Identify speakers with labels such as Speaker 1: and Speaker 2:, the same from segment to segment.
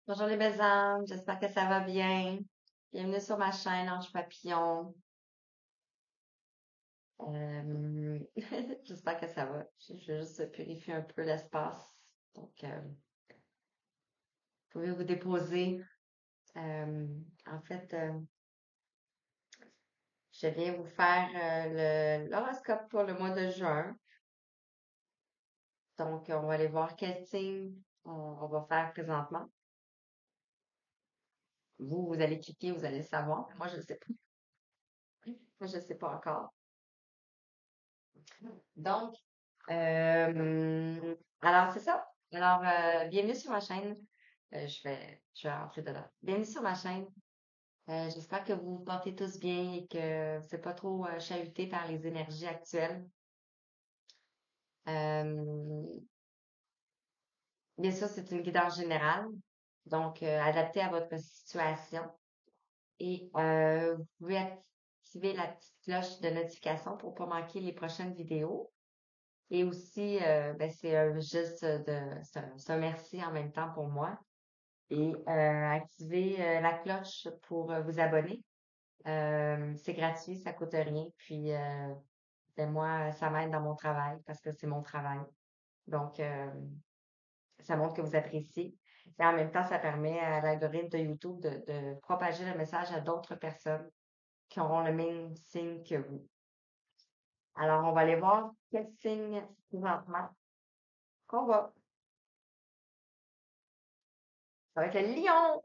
Speaker 1: Bonjour les belles âmes, j'espère que ça va bien. Bienvenue sur ma chaîne Ange Papillon. Euh, J'espère que ça va. Je vais juste purifier un peu l'espace. Donc, vous pouvez vous déposer. Euh, en fait, je viens vous faire l'horoscope pour le mois de juin. Donc, on va aller voir quel signe on va faire présentement. Vous allez cliquer, vous allez savoir. Moi, je ne sais pas. Moi, je ne sais pas encore. Donc, alors c'est ça. Alors, bienvenue sur ma chaîne. Je vais rentrer dedans. Bienvenue sur ma chaîne. J'espère que vous vous portez tous bien et que vous n'êtes pas trop chahuté par les énergies actuelles. Euh, Bien sûr, c'est une guidance générale, donc adaptée à votre situation. Et vous pouvez activer la petite cloche de notification pour ne pas manquer les prochaines vidéos. Et aussi, ben, c'est juste c'est un merci en même temps pour moi. Et activez la cloche pour vous abonner. C'est gratuit, ça coûte rien. Puis, ben, moi, ça m'aide dans mon travail parce que c'est mon travail. Donc, ça montre que vous appréciez. Et en même temps, ça permet à l'algorithme de YouTube de propager le message à d'autres personnes qui auront le même signe que vous. Alors, on va aller voir quel signe présentement qu'on va. Ça va être le lion.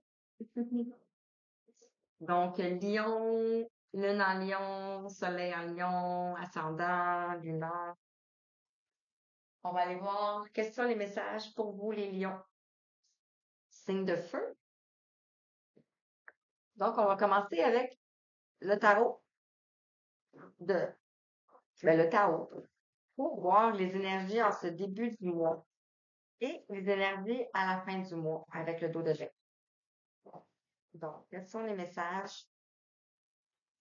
Speaker 1: Donc, lion, lune en lion, soleil en lion, ascendant, lunaire. On va aller voir quels sont les messages pour vous, les lions. Signe de feu. Donc, on va commencer avec le tarot de, le tarot pour voir les énergies en ce début du mois et les énergies à la fin du mois avec le dos de jet. Donc, quels sont les messages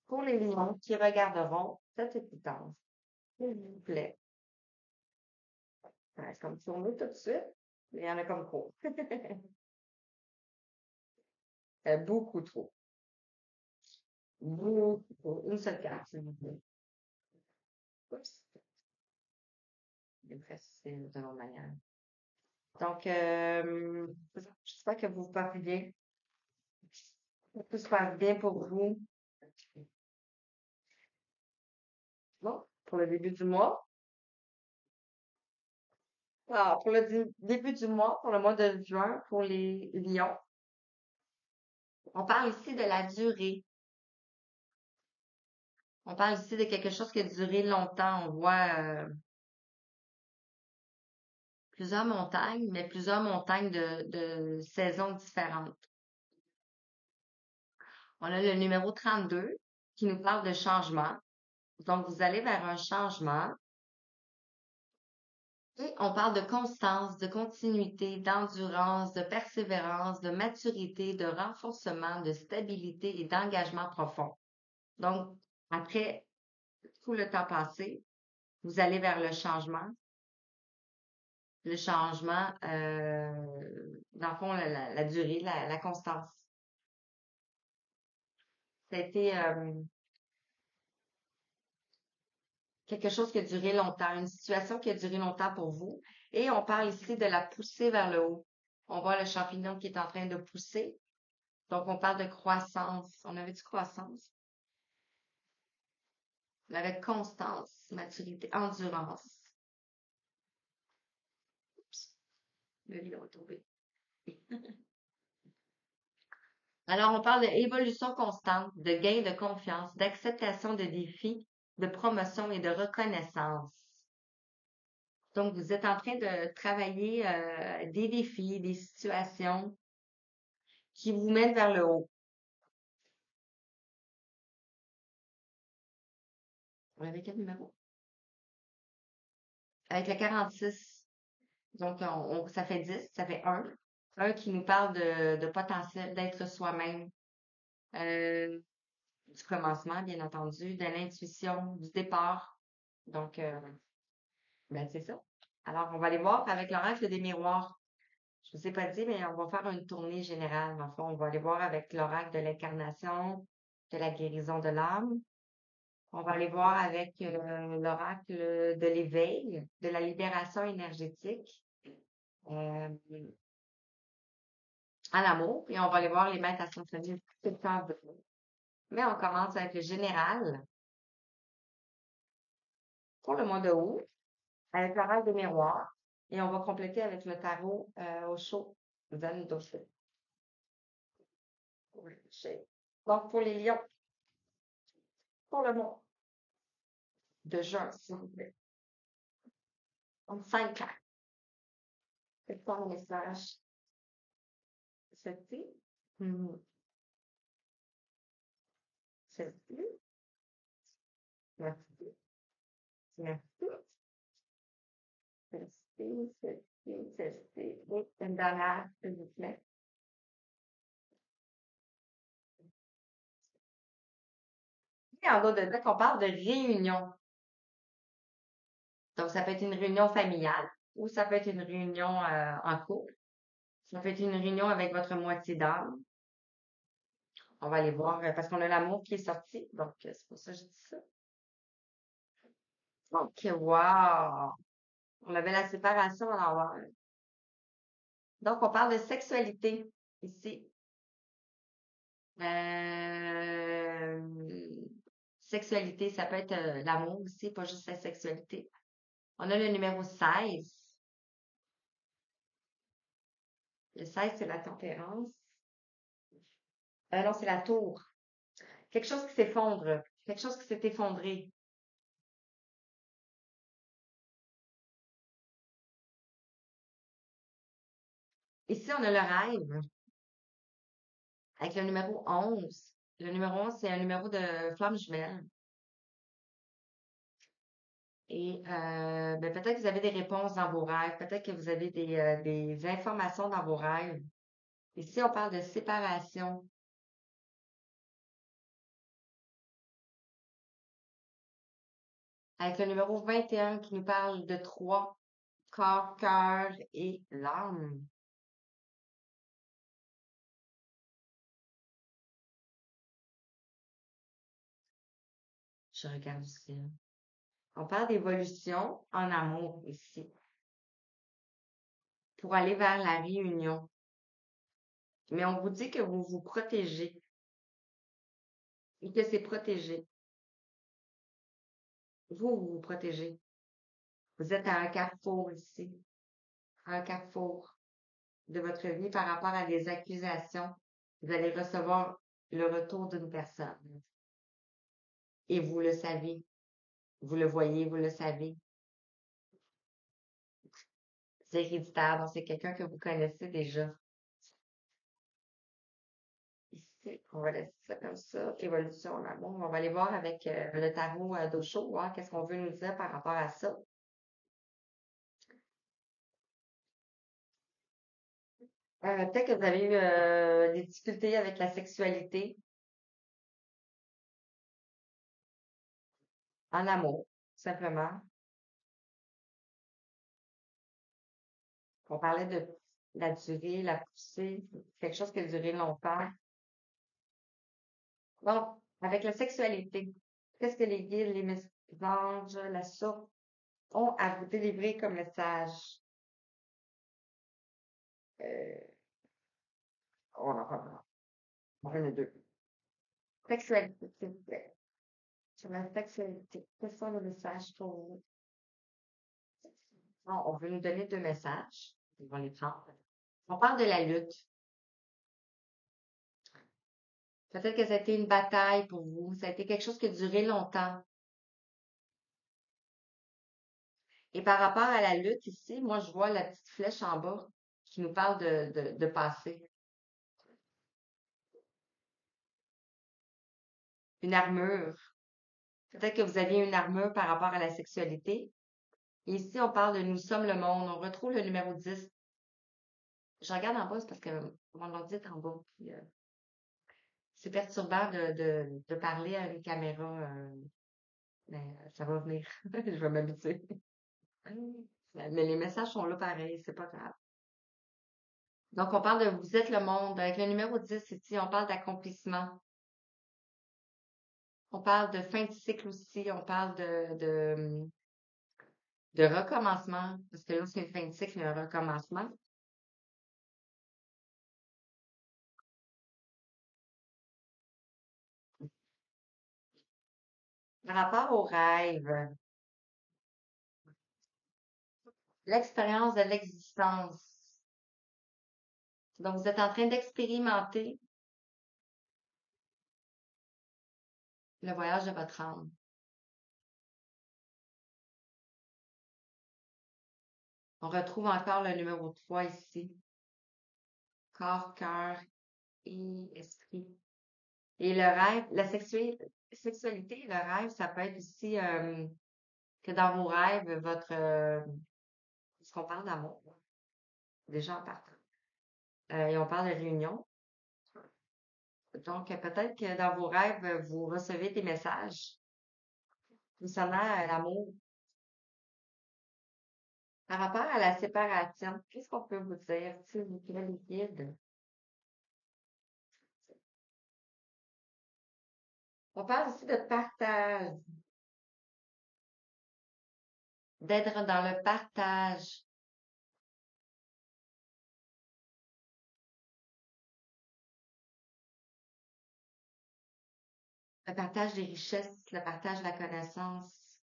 Speaker 1: pour les lions qui regarderont cette écoutance? S'il vous plaît. Ça va être comme tourner tout de suite, mais il y en a comme trop. Beaucoup trop. Beaucoup trop. Une seule carte, s'il vous plaît. Oups. Je vais faire de l'autre manière. Donc, j'espère que vous vous portez bien. Que tout se passe bien pour vous. Bon, pour le début du mois. Alors, pour le début du mois, pour le mois de juin, pour les lions, on parle ici de la durée. On parle ici de quelque chose qui a duré longtemps. On voit plusieurs montagnes, mais plusieurs montagnes de saisons différentes. On a le numéro 32 qui nous parle de changement. Donc, vous allez vers un changement. Et on parle de constance, de continuité, d'endurance, de persévérance, de maturité, de renforcement, de stabilité et d'engagement profond. Donc, après tout le temps passé, vous allez vers le changement. Le changement, dans le fond, la durée, la constance. Ça a été quelque chose qui a duré longtemps, une situation qui a duré longtemps pour vous. Et on parle ici de la poussée vers le haut. On voit le champignon qui est en train de pousser. Donc, on parle de croissance. On avait dit croissance. Avec constance, maturité, endurance. Oups, le livre est tombé. Alors, on parle d'évolution constante, de gain de confiance, d'acceptation de défis, de promotion et de reconnaissance. Donc, vous êtes en train de travailler des défis, des situations qui vous mènent vers le haut. On avait quel numéro? Avec le 46. Donc, ça fait 10, ça fait un. Un qui nous parle de potentiel, d'être soi-même, euh, du commencement, bien entendu, de l'intuition, du départ. Donc, ben, c'est ça. Alors, on va aller voir avec l'oracle des miroirs. Je vous ai pas dit, mais on va faire une tournée générale. Dans le fond, on va aller voir avec l'oracle de l'incarnation, de la guérison de l'âme. On va aller voir avec l'oracle de l'éveil, de la libération énergétique, euh, en amour. Et on va aller voir les maîtres ascensionnés tout le temps. Mais on commence avec le général pour le mois de août, avec l'oracle des miroirs. Et on va compléter avec le tarot au chaud Zen Doshu. Donc, pour les lions, pour le mois de juin, s'il vous plaît. Donc, 5 cartes. C'est pas le message. Celle-ci. Mhm. Celle-ci. Merci. Merci. Celle-ci. Celle-ci. Celle-ci. Et une dernière, s'il vous plaît. Et en bas de deck, on parle de réunion. Donc, ça peut être une réunion familiale ou ça peut être une réunion en couple. Ça peut être une réunion avec votre moitié d'âme. On va aller voir parce qu'on a l'amour qui est sorti. Donc, c'est pour ça que je dis ça. Donc, wow! On avait la séparation à l'envers. Donc, on parle de sexualité ici. Euh, Sexualité, ça peut être l'amour aussi, pas juste la sexualité. On a le numéro 16. Le 16, c'est la tempérance. Non, c'est la tour. Quelque chose qui s'effondre. Quelque chose qui s'est effondré. Ici, on a le rêve avec le numéro 11. Le numéro 11, c'est un numéro de flamme jumelle. Et ben, peut-être que vous avez des réponses dans vos rêves. Peut-être que vous avez des informations dans vos rêves. Ici, on parle de séparation. Avec le numéro 21 qui nous parle de trois, corps, cœur et l'âme. Je regarde ici. On parle d'évolution en amour ici, pour aller vers la réunion. Mais on vous dit que vous vous protégez et que c'est protégé. Vous vous protégez. Vous êtes à un carrefour ici, à un carrefour de votre vie par rapport à des accusations. Vous allez recevoir le retour d'une personne. Et vous le savez. Vous le voyez, vous le savez. C'est héréditaire, donc c'est quelqu'un que vous connaissez déjà. Ici, on va laisser ça comme ça. Évolution en amour. On va aller voir avec le tarot d'Osho, voir qu'est-ce qu'on veut nous dire par rapport à ça. Peut-être que vous avez eu des difficultés avec la sexualité en amour, simplement. On parlait de la durée, la poussée, quelque chose qui a duré longtemps. Bon, avec la sexualité, qu'est-ce que les guides, les messages, la source ont à vous délivrer comme message? Euh, on en parlera. On en a deux. Sexualité, s'il vous plaît. Sur la sexualité, quels sont les messages pour vous? Bon, on veut nous donner deux messages. On va les prendre. On parle de la lutte. Peut-être que ça a été une bataille pour vous. Ça a été quelque chose qui a duré longtemps. Et par rapport à la lutte ici, moi, je vois la petite flèche en bas qui nous parle de passé. Une armure. Peut-être que vous aviez une armure par rapport à la sexualité. Et ici, on parle de nous sommes le monde. On retrouve le numéro 10. Je regarde en bas, c'est parce que mon ordi est en bas. Puis, c'est perturbant de parler à une caméra, mais ça va venir. Je vais m'habituer. Mais les messages sont là pareil, c'est pas grave. Donc, on parle de vous êtes le monde. Avec le numéro 10 ici, on parle d'accomplissement. On parle de fin de cycle aussi. On parle de recommencement. Parce que lorsqu'il y a une fin de cycle, il y a un recommencement. Par rapport au rêve, l'expérience de l'existence. Donc, vous êtes en train d'expérimenter le voyage de votre âme. On retrouve encore le numéro 3 ici. Corps, cœur et esprit. Et le rêve, la sexualité, le rêve, ça peut être aussi que dans vos rêves, est-ce qu'on parle d'amour? Déjà en partant. Et on parle de réunion. Donc, peut-être que dans vos rêves, vous recevez des messages concernant l'amour. Par rapport à la séparation, qu'est-ce qu'on peut vous dire, s'il vous plaît, les guides? On parle aussi de partage, d'être dans le partage. Le partage des richesses, le partage de la connaissance.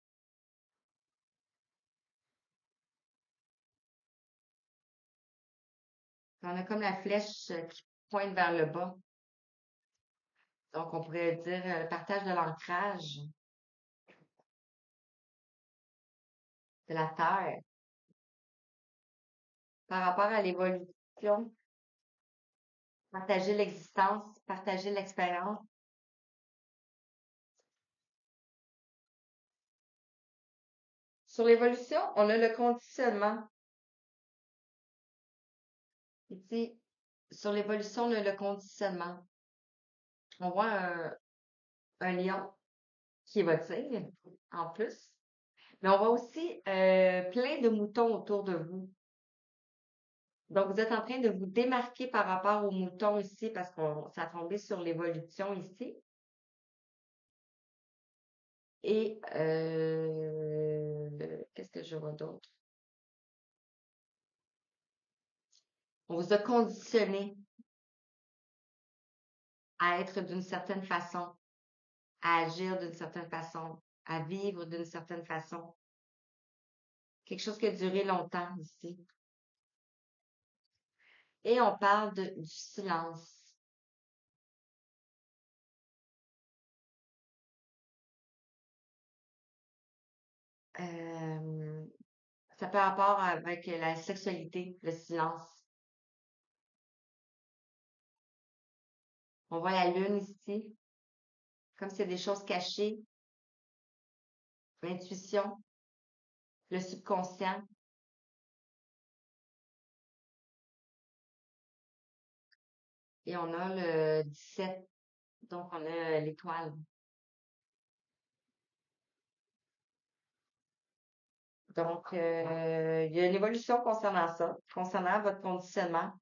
Speaker 1: On a comme la flèche qui pointe vers le bas. Donc, on pourrait dire le partage de l'ancrage, de la terre, par rapport à l'évolution, partager l'existence, partager l'expérience. Sur l'évolution, on a le conditionnement. Ici, sur l'évolution, on a le conditionnement. On voit un lion qui est votre signe, en plus. Mais on voit aussi plein de moutons autour de vous. Donc, vous êtes en train de vous démarquer par rapport aux moutons ici parce qu'on ça a tombé sur l'évolution ici. Et qu'est-ce que je vois d'autre? On vous a conditionné à être d'une certaine façon, à agir d'une certaine façon, à vivre d'une certaine façon. Quelque chose qui a duré longtemps ici. Et on parle du silence. Euh, Ça peut avoir rapport avec la sexualité, le silence. On voit la lune ici, comme c'est des choses cachées, l'intuition, le subconscient. Et on a le 17, donc on a l'étoile. Donc, il y a une évolution concernant ça, concernant votre conditionnement,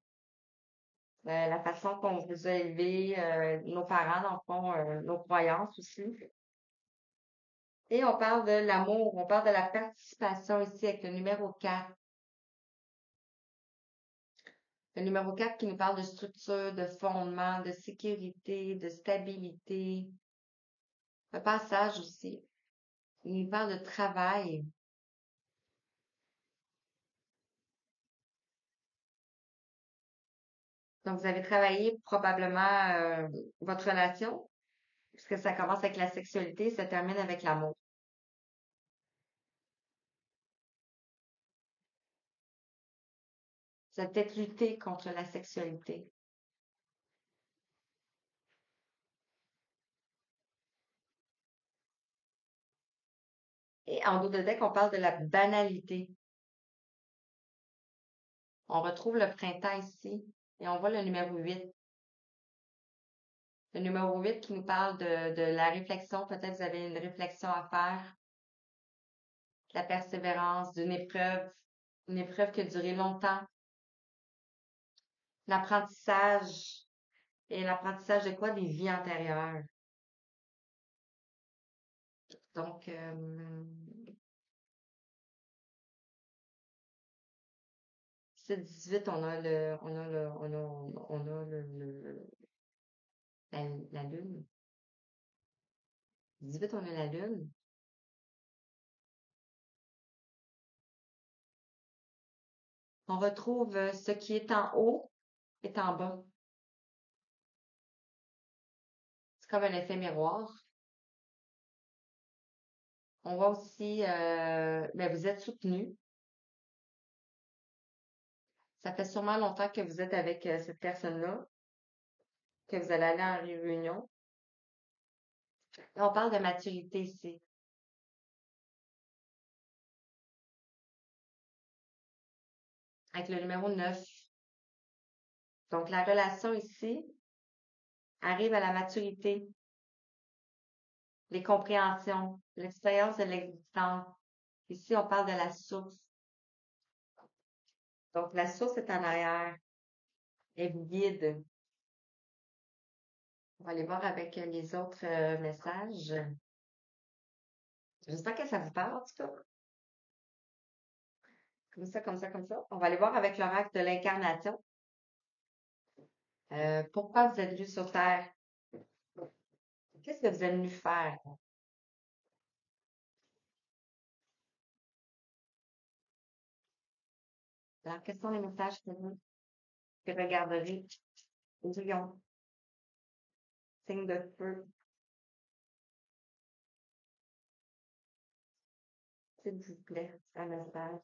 Speaker 1: la façon qu'on vous a élevé, nos parents, dans le fond, nos croyances aussi. Et on parle de l'amour, on parle de la participation ici avec le numéro 4. Le numéro 4 qui nous parle de structure, de fondement, de sécurité, de stabilité. Le passage aussi. Il nous parle de travail. Donc, vous avez travaillé probablement votre relation, puisque ça commence avec la sexualité et ça termine avec l'amour. Vous avez peut-être lutté contre la sexualité. Et en dos de deck, on parle de la banalité. On retrouve le printemps ici et on voit le numéro 8. Le numéro 8 qui nous parle de la réflexion. Peut-être vous avez une réflexion à faire, de la persévérance, d'une épreuve, une épreuve qui a duré longtemps. l'apprentissage. Et l'apprentissage de quoi? Des vies antérieures. Donc, c'est 18, on a la lune. 18, on a la lune. On retrouve ce qui est en haut est en bas. C'est comme un effet miroir. On voit aussi, ben, vous êtes soutenu. Ça fait sûrement longtemps que vous êtes avec cette personne-là, que vous allez aller en réunion. Là, on parle de maturité ici, avec le numéro 9. Donc, la relation ici arrive à la maturité, les compréhensions, l'expérience de l'existence. Ici, on parle de la source. Donc, la source est en arrière. Elle vous guide. On va aller voir avec les autres messages. J'espère que ça vous parle, en tout cas. Comme ça, comme ça, comme ça. On va aller voir avec l'oracle de l'incarnation. Pourquoi vous êtes venu sur Terre? Qu'est-ce que vous êtes venu faire? Alors, quels sont les messages que vous regarderez? Lion, signe de feu, s'il vous plaît, un message.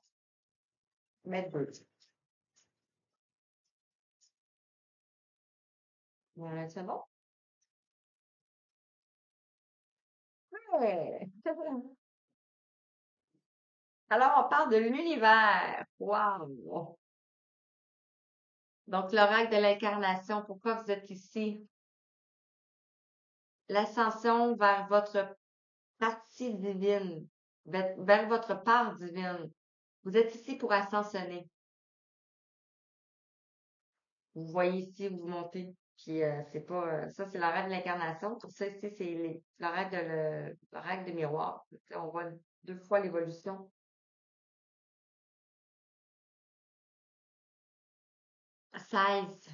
Speaker 1: Mettre deux. Voilà, c'est bon? Ouais. Alors, on parle de l'univers. Wow! Donc, l'oracle de l'incarnation, pourquoi vous êtes ici? L'ascension vers votre partie divine, vers votre part divine. Vous êtes ici pour ascensionner. Vous voyez ici, vous montez. Puis c'est pas ça, c'est l'oracle de l'incarnation. Pour ça, ici, c'est l'oracle de miroir. On voit deux fois l'évolution. 16,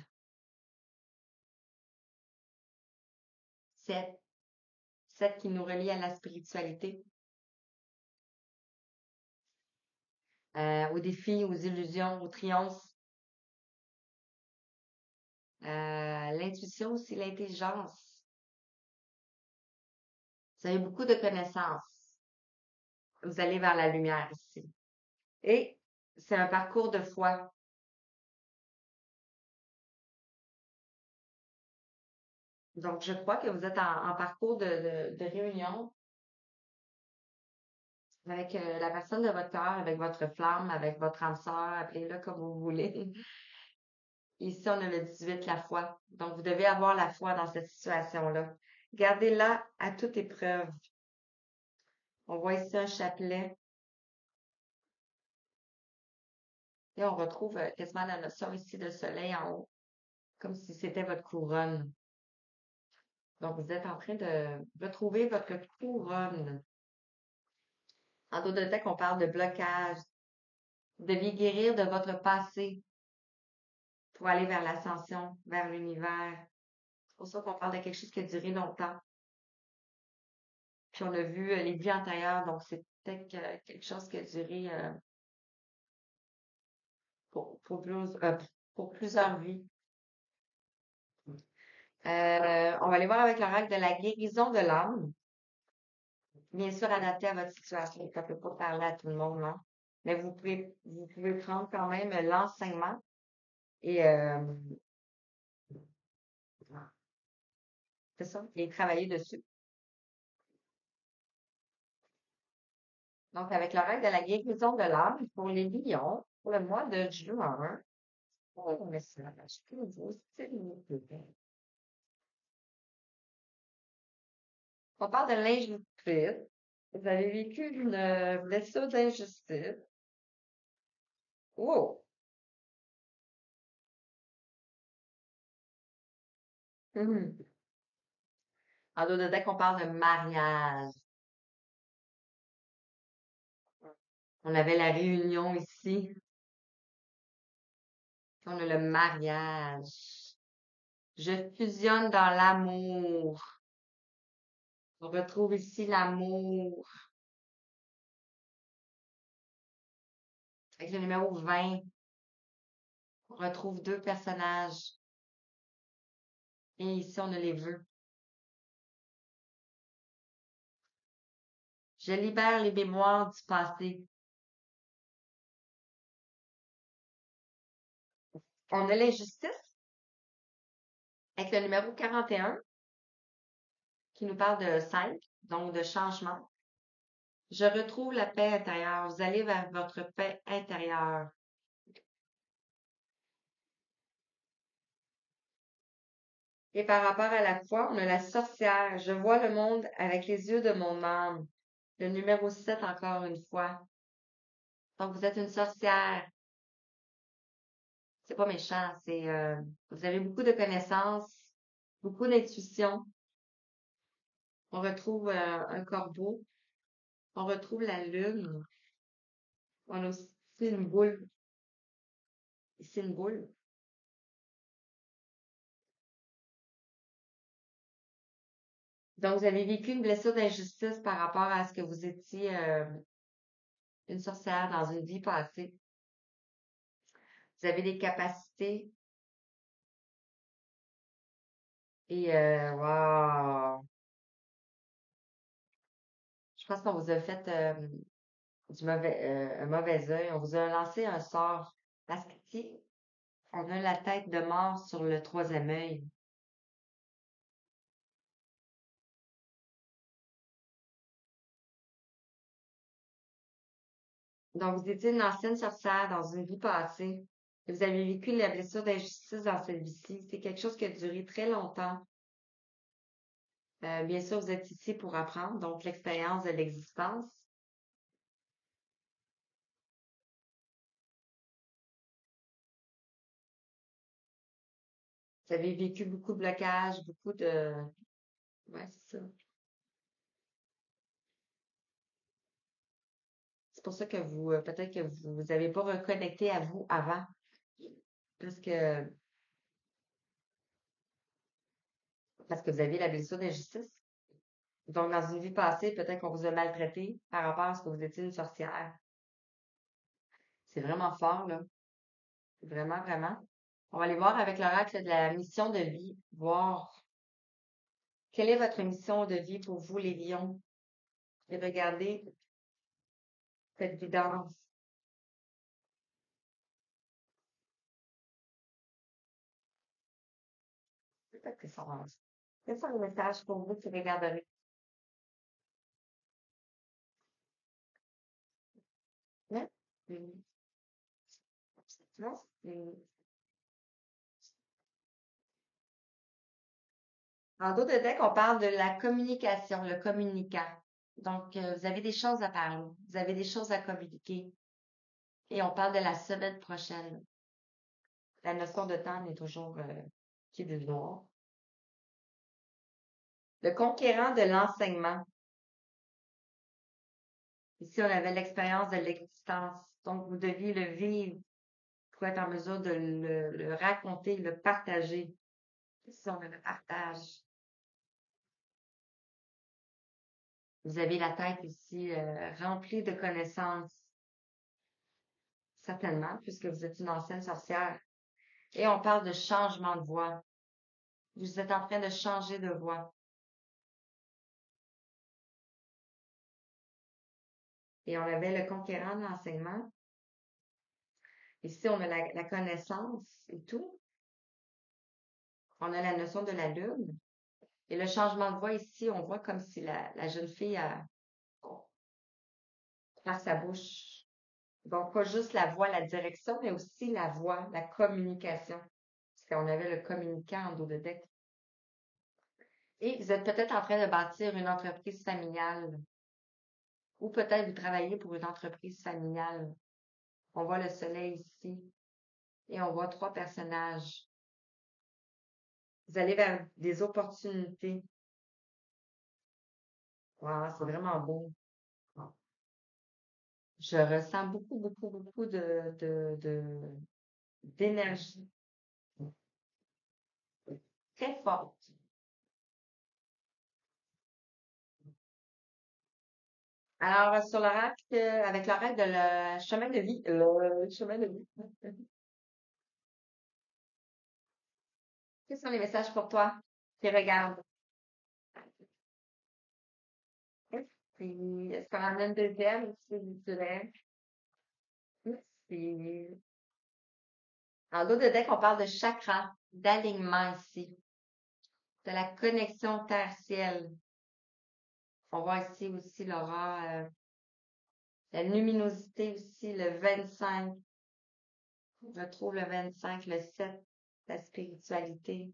Speaker 1: 7, 7 qui nous relie à la spiritualité, aux défis, aux illusions, aux triomphes, l'intuition aussi, l'intelligence. Vous avez beaucoup de connaissances. Vous allez vers la lumière ici. Et c'est un parcours de foi. Donc, je crois que vous êtes en parcours de réunion avec la personne de votre cœur, avec votre flamme, avec votre âme sœur, appelez-le comme vous voulez. Ici, on a le 18, la foi. Donc, vous devez avoir la foi dans cette situation-là. Gardez-la à toute épreuve. On voit ici un chapelet et on retrouve quasiment la notion ici de soleil en haut, comme si c'était votre couronne. Donc, vous êtes en train de retrouver votre couronne. En d'autres textes, on parle de blocage. Vous deviez guérir de votre passé pour aller vers l'ascension, vers l'univers. C'est pour ça qu'on parle de quelque chose qui a duré longtemps. Puis on a vu les vies antérieures, donc c'est peut-être quelque chose qui a duré pour, pour, plus- euh, pour plusieurs vies. On va aller voir avec l'oracle de la guérison de l'âme. Bien sûr, adapté à votre situation. Ça ne peut pas parler à tout le monde, non? Mais vous pouvez prendre quand même l'enseignement et c'est ça, et travailler dessus. Donc, avec l'oracle de la guérison de l'âme pour les lions, pour le mois de juin, oh, message que vous, s'il vous plaît. On parle de l'injustice. Vous avez vécu une blessure d'injustice. Oh! Mhm. En dos de deck, on parle de mariage. On avait la réunion ici. On a le mariage. Je fusionne dans l'amour. On retrouve ici l'amour. Avec le numéro 20, on retrouve deux personnages. Et ici, on a les vœux. Je libère les mémoires du passé. On a l'injustice avec le numéro 41 qui nous parle de 5, donc de changement. Je retrouve la paix intérieure. Vous allez vers votre paix intérieure. Et par rapport à la foi, on a la sorcière. Je vois le monde avec les yeux de mon âme. Le numéro 7 encore une fois. Donc, vous êtes une sorcière. C'est pas méchant, vous avez beaucoup de connaissances, beaucoup d'intuition. On retrouve un corbeau. On retrouve la lune. On a aussi une boule. Ici, une boule. Donc, vous avez vécu une blessure d'injustice par rapport à ce que vous étiez une sorcière dans une vie passée. Vous avez des capacités et wow! Je pense qu'on vous a fait un mauvais œil. On vous a lancé un sort. Parce qu'ici, on a la tête de mort sur le troisième œil. Donc, vous étiez une ancienne sorcière dans une vie passée. Et vous avez vécu la blessure d'injustice dans cette vie-ci. C'est quelque chose qui a duré très longtemps. Bien sûr, vous êtes ici pour apprendre, donc l'expérience de l'existence. Vous avez vécu beaucoup de blocages, beaucoup de... Ouais, c'est ça. C'est pour ça que peut-être que vous avez pas reconnecté à vous avant, parce que, parce que vous aviez la blessure d'injustice. Donc, dans une vie passée, peut-être qu'on vous a maltraité par rapport à ce que vous étiez une sorcière. C'est vraiment fort, là. Vraiment, vraiment. On va aller voir avec l'oracle de la mission de vie, voir quelle est votre mission de vie pour vous, les lions, et regardez cette guidance. Peut-être que ça va. C'est un message pour vous qui regarderez. Hein? Mm. Non? Mm. En dos de deck, on parle de la communication, le communicant. Donc, vous avez des choses à parler, vous avez des choses à communiquer. Et on parle de la semaine prochaine. La notion de temps est toujours qui est du noir. Le conquérant de l'enseignement. Ici, on avait l'expérience de l'existence. Donc, vous deviez le vivre pour être en mesure de le raconter, le partager. Ici, on a le partage. Vous avez la tête ici remplie de connaissances, certainement, puisque vous êtes une ancienne sorcière. Et on parle de changement de voix. Vous êtes en train de changer de voix. Et on avait le conquérant de l'enseignement. Ici, on a la connaissance et tout. On a la notion de la lune. Et le changement de voix ici, on voit comme si la jeune fille a ouvert sa bouche. Donc, pas juste la voix, la direction, mais aussi la voix, la communication. Parce qu'on avait le communicant en dos de deck. Et vous êtes peut-être en train de bâtir une entreprise familiale. Ou peut-être vous travaillez pour une entreprise familiale. On voit le soleil ici. Et on voit trois personnages. Vous allez vers des opportunités. Wow, c'est vraiment beau. Je ressens beaucoup, beaucoup, beaucoup d'énergie très forte. Alors, sur l'oracle, avec l'oracle de le chemin de vie, le chemin de vie. Quels sont les messages pour toi qui regardent? Merci. Est-ce qu'on en a une deuxième aussi, je dirais? Merci. En dos de deck, on parle de chakra, d'alignement ici, de la connexion terre-ciel. On voit ici aussi l'aura, la luminosité aussi, le 25. On retrouve le 25, le 7, la spiritualité.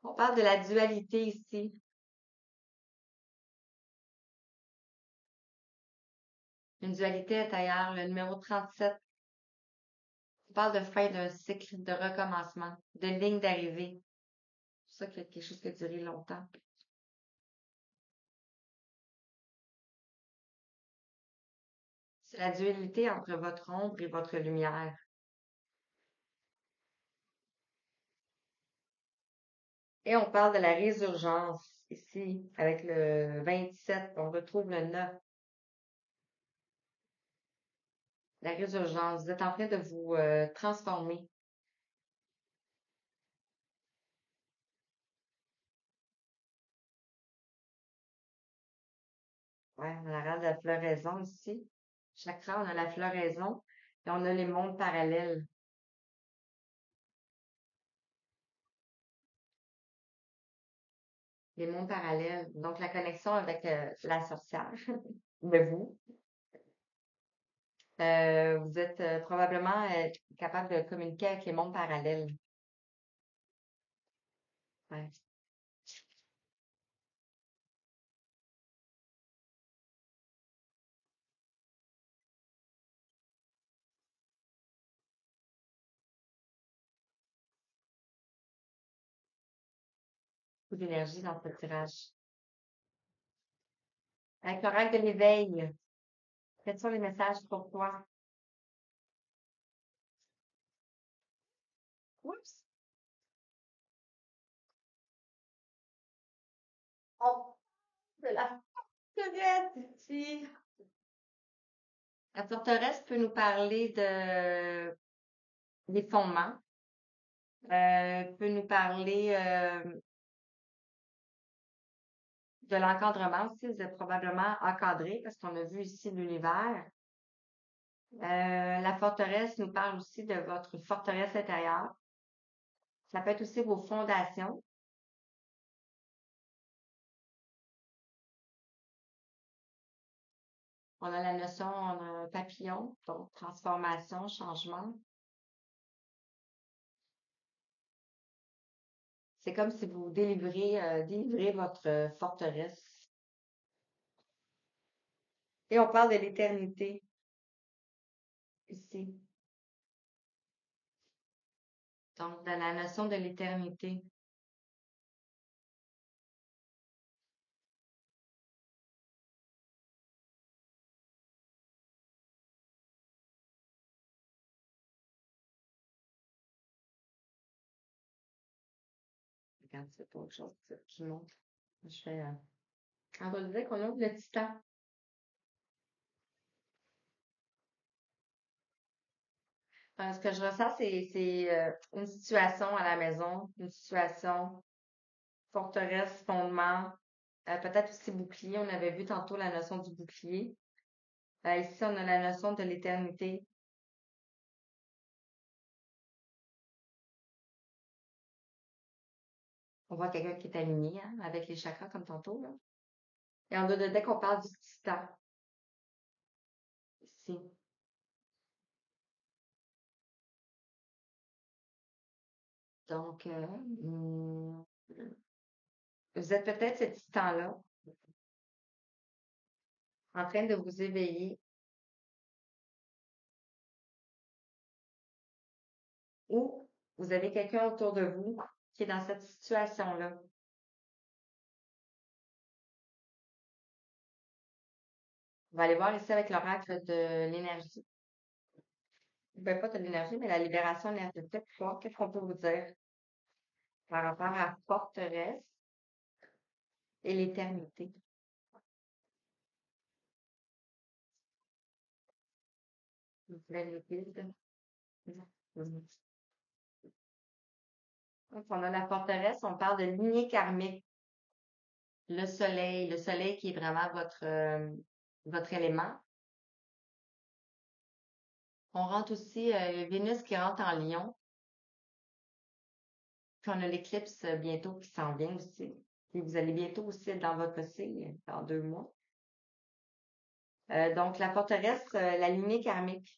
Speaker 1: On parle de la dualité ici. Une dualité intérieure, le numéro 37. On parle de fin d'un cycle, de recommencement, de ligne d'arrivée. C'est ça qui est quelque chose qui a duré longtemps. C'est la dualité entre votre ombre et votre lumière. Et on parle de la résurgence ici, avec le 27. On retrouve le 9. La résurgence. Vous êtes en train de vous transformer. Ouais, on a de la floraison ici. Chakra, on a la floraison et on a les mondes parallèles. Les mondes parallèles. Donc, la connexion avec la sorcière de vous. Vous êtes probablement capable de communiquer avec les mondes parallèles. Ouais. Beaucoup d'énergie dans ce tirage. Avec l'oracle de l'éveil, quels sont les messages pour toi? Oups! On de la forteresse ici. La forteresse peut nous parler des fondements, peut nous parler de l'encadrement aussi. Vous êtes probablement encadré parce qu'on a vu ici l'univers. La forteresse nous parle aussi de votre forteresse intérieure. Ça peut être aussi vos fondations. On a la notion, on a un papillon, donc transformation, changement. C'est comme si vous délivrez votre forteresse. Et on parle de l'éternité ici. Donc, de la notion de l'éternité. Regarde, c'est autre chose qui monte. Je fais, on va dire qu'on ouvre le titan. Ce que je ressens, c'est une situation à la maison, une situation forteresse, fondement, peut-être aussi bouclier. On avait vu tantôt la notion du bouclier. Ici, on a la notion de l'éternité. On voit quelqu'un qui est aligné hein, avec les chakras comme tantôt. Là. Et en deux de deck, on parle du titan. Ici. Donc, vous êtes peut-être ce titan-là en train de vous éveiller ou Vous avez quelqu'un autour de vous qui est dans cette situation-là. On va aller voir ici avec l'oracle de l'énergie. Ben, pas de l'énergie, mais la libération énergétique. Voir qu'est-ce qu'on peut vous dire par rapport à forteresse et l'éternité. Vous voulez le guide? Mhm. Donc, on a la forteresse, on parle de lignée karmique. Le soleil qui est vraiment votre élément. On rentre aussi Vénus qui rentre en Lion. Puis on a l'éclipse bientôt qui s'en vient aussi. Et vous allez bientôt aussi être dans votre signe, dans 2 mois. Donc, la forteresse, la lignée karmique.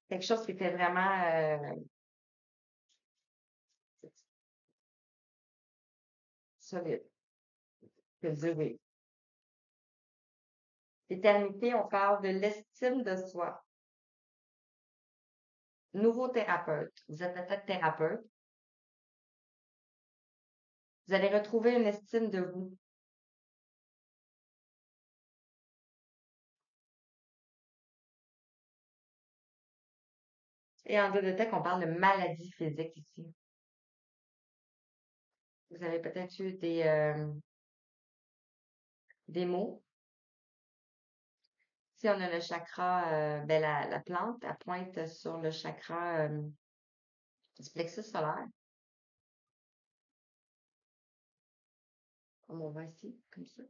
Speaker 1: Quelque chose qui était vraiment solide. Je veux dire, oui. L'éternité, on parle de l'estime de soi. Nouveau thérapeute. Vous êtes peut-être thérapeute. Vous allez retrouver une estime de vous. Et en deux de tech, on parle de maladie physique ici. Vous avez peut-être eu des mots. Si on a le chakra, ben la plante, elle pointe sur le chakra du plexus solaire, comme on voit ici, comme ça.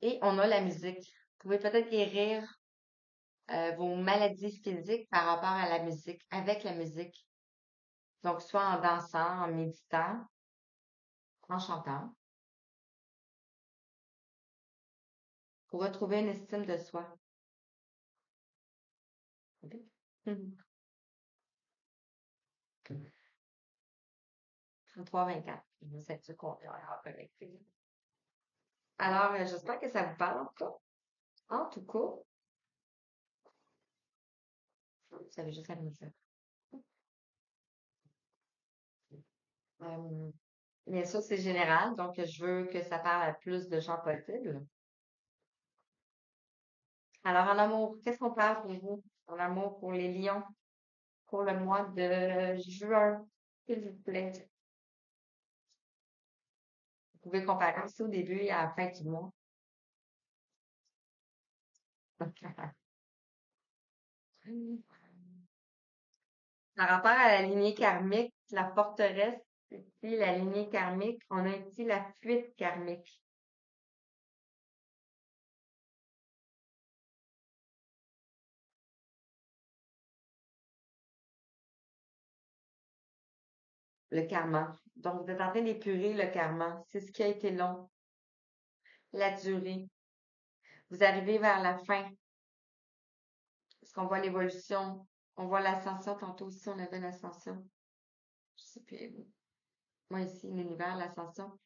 Speaker 1: Et on a la musique. Vous pouvez peut-être guérir vos maladies physiques par rapport à la musique, avec la musique. Donc, soit en dansant, en méditant, en chantant, pour retrouver une estime de soi. Ok? Mhm. 33-24. C'est sûr qu'on est connecté. Alors, j'espère que ça vous parle, en tout cas. En tout cas, vous savez juste à me dire. Euh, Bien sûr, c'est général, donc je veux que ça parle à plus de gens possible. Alors, en amour, qu'est-ce qu'on parle pour vous? En amour pour les lions, pour le mois de juin, s'il vous plaît. Vous pouvez comparer aussi au début et à la fin du mois. Par rapport à la lignée karmique, la forteresse, ici, la lignée karmique, on a ici la fuite karmique. Le karma. Donc, vous êtes en train d'épurer le karma. C'est ce qui a été long, la durée. Vous arrivez vers la fin. Parce qu'on voit l'évolution. On voit l'ascension. Tantôt aussi, on avait l'ascension. Je sais plus. Moi, ici, l'univers, l'ascension.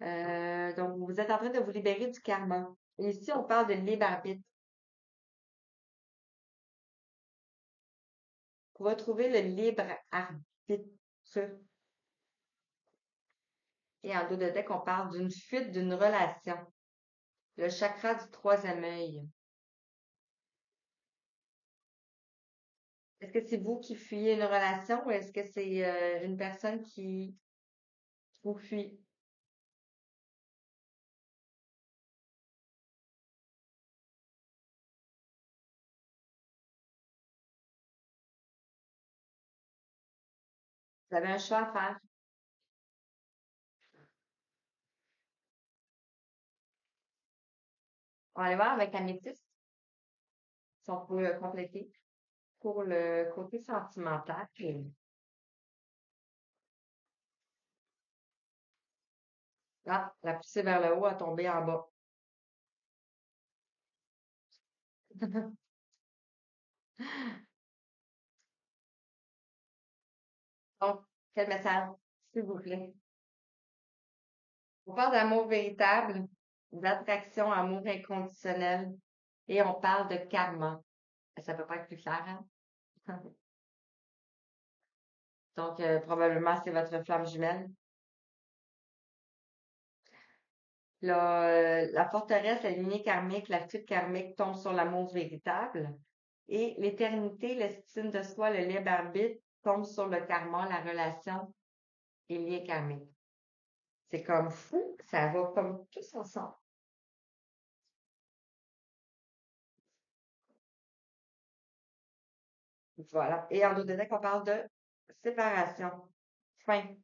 Speaker 1: Donc, vous êtes en train de vous libérer du karma. Et ici, on parle de libre arbitre. Pour retrouver le libre arbitre. Et en dos de deck, on parle d'une fuite d'une relation. Le chakra du troisième œil. Est-ce que c'est vous qui fuyez une relation ou est-ce que c'est une personne qui vous fuit? Vous avez un choix à faire. On va aller voir avec Améthyste si on peut compléter pour le côté sentimental. Ah, la poussée vers le haut a tombé en bas. Donc, quel message, s'il vous plaît? On parle d'amour véritable. d'attraction, amour inconditionnel. Et on parle de karma. Ça peut pas être plus clair, hein? Donc, probablement, c'est votre flamme jumelle. La forteresse, la lignée karmique, la fuite karmique tombe sur l'amour véritable. Et l'éternité, l'estime de soi, le libre arbitre tombe sur le karma, la relation et le lien karmique. C'est comme fou, ça va comme tous ensemble. Voilà. Et en Dodédec, on parle de séparation. Fin.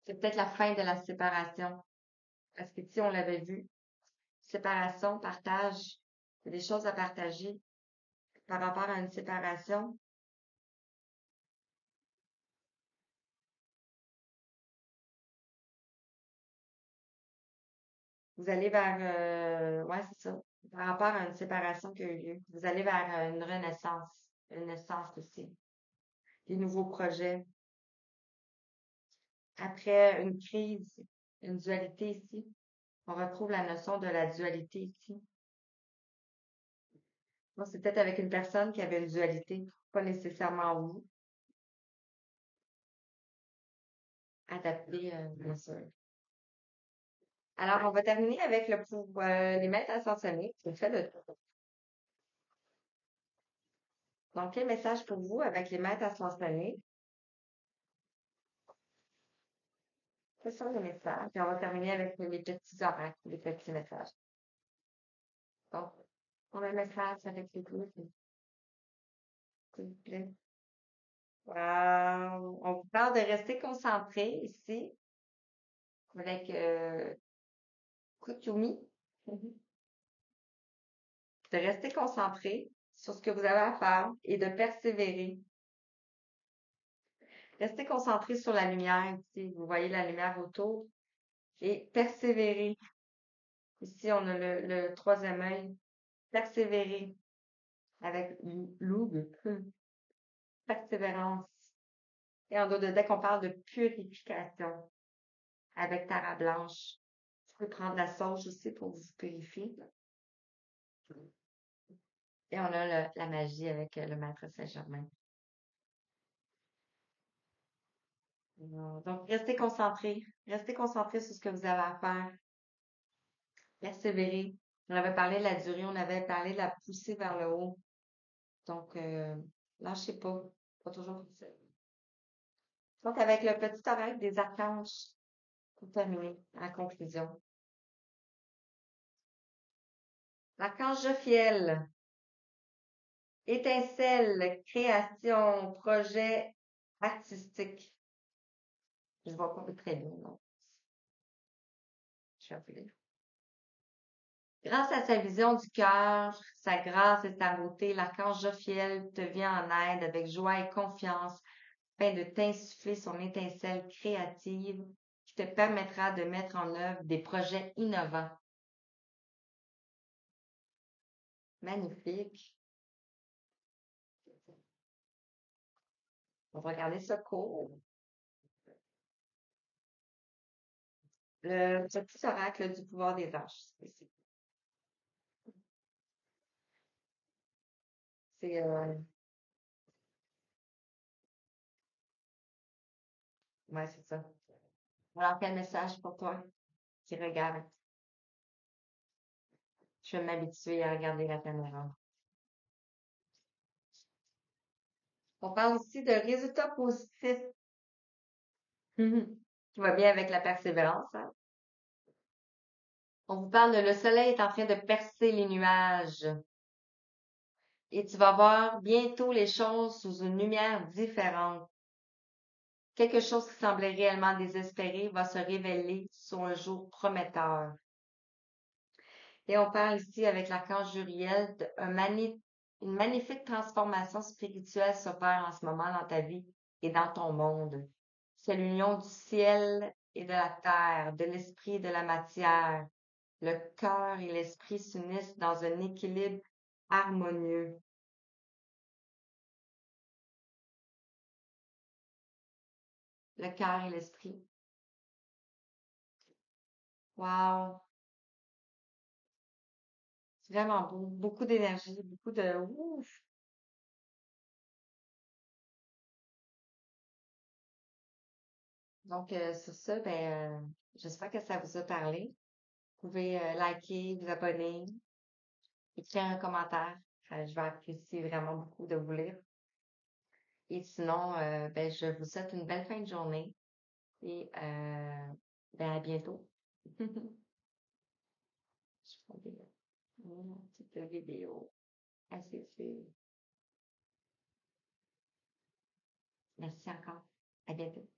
Speaker 1: C'est peut-être la fin de la séparation. Parce que si on l'avait vu, séparation, partage, il y a des choses à partager par rapport à une séparation. Vous allez vers, ouais, c'est ça, par rapport à une séparation qui a eu lieu. Vous allez vers une renaissance, une naissance aussi, des nouveaux projets. Après une crise, une dualité ici, on retrouve la notion de la dualité ici. Moi, c'est peut-être avec une personne qui avait une dualité, pas nécessairement vous, adapté, bien sûr. Alors, on va terminer avec les maîtres ascensionnés. C'est fait de Donc, quel message pour vous avec les maîtres ascensionnés? Ce sont les messages. Puis on va terminer avec les petits oracles, les petits messages. Donc, on a un message avec les groupes, s'il vous plaît. On vous parle de rester concentré ici avec Kutumi. Mhm. De rester concentré sur ce que vous avez à faire et de persévérer. Restez concentré sur la lumière ici. Vous voyez la lumière autour et persévérer. Ici, on a le troisième œil. Persévérer avec Loug. Persévérance. Et en dos de deck, on parle de purification avec Tara Blanche. Vous pouvez prendre la sauge aussi pour vous purifier. Et on a la magie avec le maître Saint-Germain. Donc, restez concentrés. Restez concentrés sur ce que vous avez à faire. Persévérer. On avait parlé de la durée, on avait parlé de la poussée vers le haut. Donc, lâchez pas. Pas toujours facile. Donc, avec le petit oracle des archanges, pour terminer, en conclusion. L'archange Jophiel, étincelle, création, projet artistique. Je vois pas très bien, non. Je vais appeler. Grâce à sa vision du cœur, sa grâce et sa beauté, l'archange Jophiel te vient en aide avec joie et confiance afin de t'insuffler son étincelle créative qui te permettra de mettre en œuvre des projets innovants. Magnifique. On va regarder ce cours. Le petit oracle du pouvoir des anges. C'est, ouais, c'est ça. Alors, quel message pour toi qui regarde? Je vais m'habituer à regarder la caméra. On parle aussi de résultats positifs. Qui va bien avec la persévérance, hein? On vous parle de le soleil est en train de percer les nuages. Et tu vas voir bientôt les choses sous une lumière différente. Quelque chose qui semblait réellement désespéré va se révéler sous un jour prometteur. Et on parle ici avec l'archange Juriel une magnifique transformation spirituelle s'opère en ce moment dans ta vie et dans ton monde. C'est l'union du ciel et de la terre, de l'esprit et de la matière. Le cœur et l'esprit s'unissent dans un équilibre harmonieux. Le cœur et l'esprit. Wow! C'est vraiment beau. Beaucoup d'énergie, beaucoup de ouf. Donc, sur ça, ben, j'espère que ça vous a parlé. Vous pouvez liker, vous abonner, écrire un commentaire. Je vais apprécier vraiment beaucoup de vous lire. Et sinon, ben, je vous souhaite une belle fin de journée et ben, à bientôt. Je ferai une petite vidéo. Assez sûr. Merci encore. À bientôt.